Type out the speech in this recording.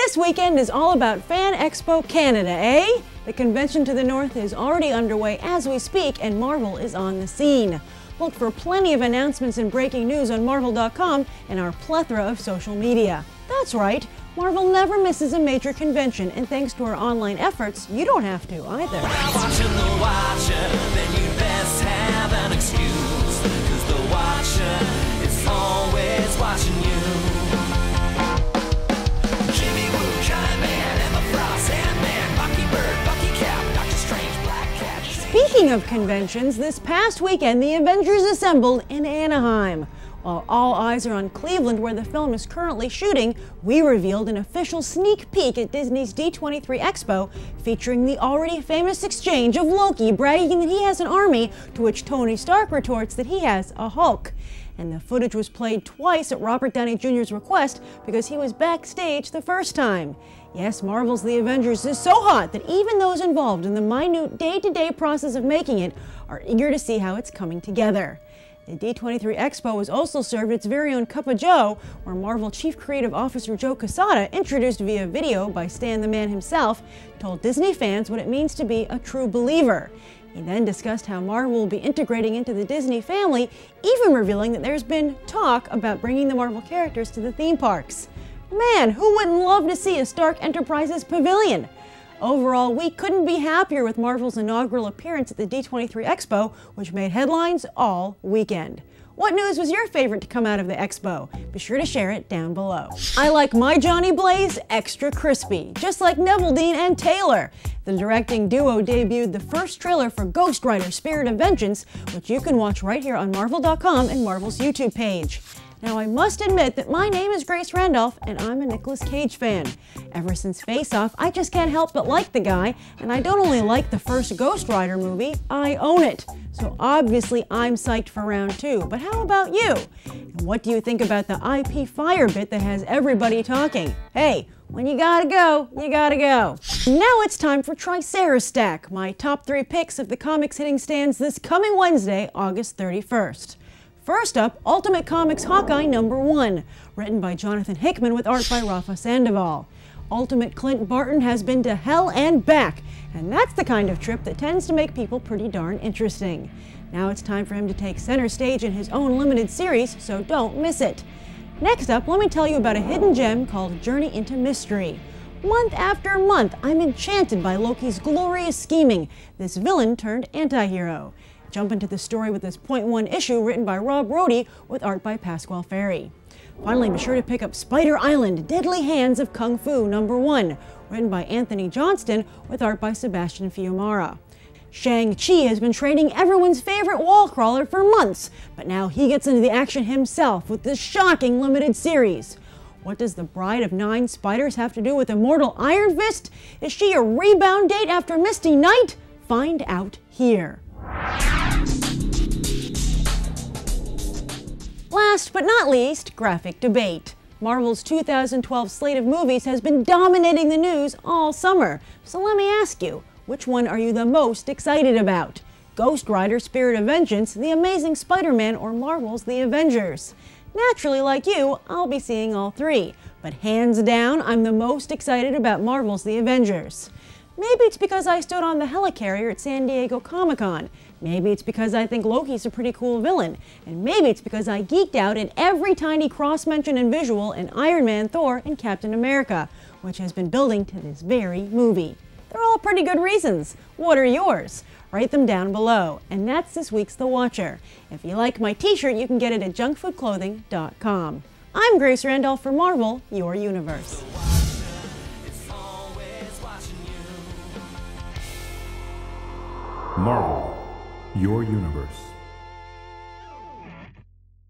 This weekend is all about Fan Expo Canada, eh? The convention to the north is already underway as we speak, and Marvel is on the scene. Look for plenty of announcements and breaking news on Marvel.com and our plethora of social media. That's right, Marvel never misses a major convention, and thanks to our online efforts, you don't have to either. Watching the Watcher, then you best have an excuse, 'cause the Watcher is always watching you. Jimmy Woo, Giant Man, Emma Frost, Sandman, Bucky Bird, Bucky Cap, Doctor Strange, Black Cat. Speaking of conventions, this past weekend the Avengers assembled in Anaheim. While all eyes are on Cleveland, where the film is currently shooting, we revealed an official sneak peek at Disney's D23 Expo, featuring the already famous exchange of Loki bragging that he has an army, to which Tony Stark retorts that he has a Hulk. And the footage was played twice at Robert Downey Jr.'s request because he was backstage the first time. Yes, Marvel's The Avengers is so hot that even those involved in the minute day-to-day process of making it are eager to see how it's coming together. The D23 Expo was also served its very own Cup of Joe, where Marvel Chief Creative Officer Joe Quesada, introduced via video by Stan the Man himself, told Disney fans what it means to be a true believer. He then discussed how Marvel will be integrating into the Disney family, even revealing that there's been talk about bringing the Marvel characters to the theme parks. Man, who wouldn't love to see a Stark Enterprises pavilion? Overall, we couldn't be happier with Marvel's inaugural appearance at the D23 Expo, which made headlines all weekend. What news was your favorite to come out of the Expo? Be sure to share it down below. I like my Johnny Blaze extra crispy, just like Neville Dean and Taylor. The directing duo debuted the first trailer for Ghost Rider: Spirit of Vengeance, which you can watch right here on Marvel.com and Marvel's YouTube page. Now, I must admit that my name is Grace Randolph, and I'm a Nicolas Cage fan. Ever since Face Off, I just can't help but like the guy, and I don't only like the first Ghost Rider movie, I own it. So obviously I'm psyched for round 2, but how about you? And what do you think about the IP fire bit that has everybody talking? Hey, when you gotta go, you gotta go. Now it's time for Tricera Stack, my top 3 picks of the comics hitting stands this coming Wednesday, August 31st. First up, Ultimate Comics Hawkeye #1, written by Jonathan Hickman with art by Rafa Sandoval. Ultimate Clint Barton has been to hell and back, and that's the kind of trip that tends to make people pretty darn interesting. Now it's time for him to take center stage in his own limited series, so don't miss it. Next up, let me tell you about a hidden gem called Journey into Mystery. Month after month, I'm enchanted by Loki's glorious scheming, this villain turned anti-hero. Jump into the story with this .1 issue written by Rob Rhodey with art by Pasquale Ferry. Finally, be sure to pick up Spider Island: Deadly Hands of Kung Fu #1, written by Anthony Johnston with art by Sebastian Fiumara. Shang-Chi has been training everyone's favorite wall crawler for months, but now he gets into the action himself with this shocking limited series. What does the Bride of 9 Spiders have to do with immortal Iron Fist? Is she a rebound date after Misty Knight? Find out here. Last but not least, graphic debate. Marvel's 2012 slate of movies has been dominating the news all summer. So let me ask you, which one are you the most excited about? Ghost Rider: Spirit of Vengeance, The Amazing Spider-Man, or Marvel's The Avengers? Naturally, like you, I'll be seeing all 3. But hands down, I'm the most excited about Marvel's The Avengers. Maybe it's because I stood on the helicarrier at San Diego Comic-Con. Maybe it's because I think Loki's a pretty cool villain. And maybe it's because I geeked out at every tiny cross-mention and visual in Iron Man, Thor, and Captain America, which has been building to this very movie. They're all pretty good reasons. What are yours? Write them down below. And that's this week's The Watcher. If you like my t-shirt, you can get it at junkfoodclothing.com. I'm Grace Randolph for Marvel, Your Universe. Marvel, your universe.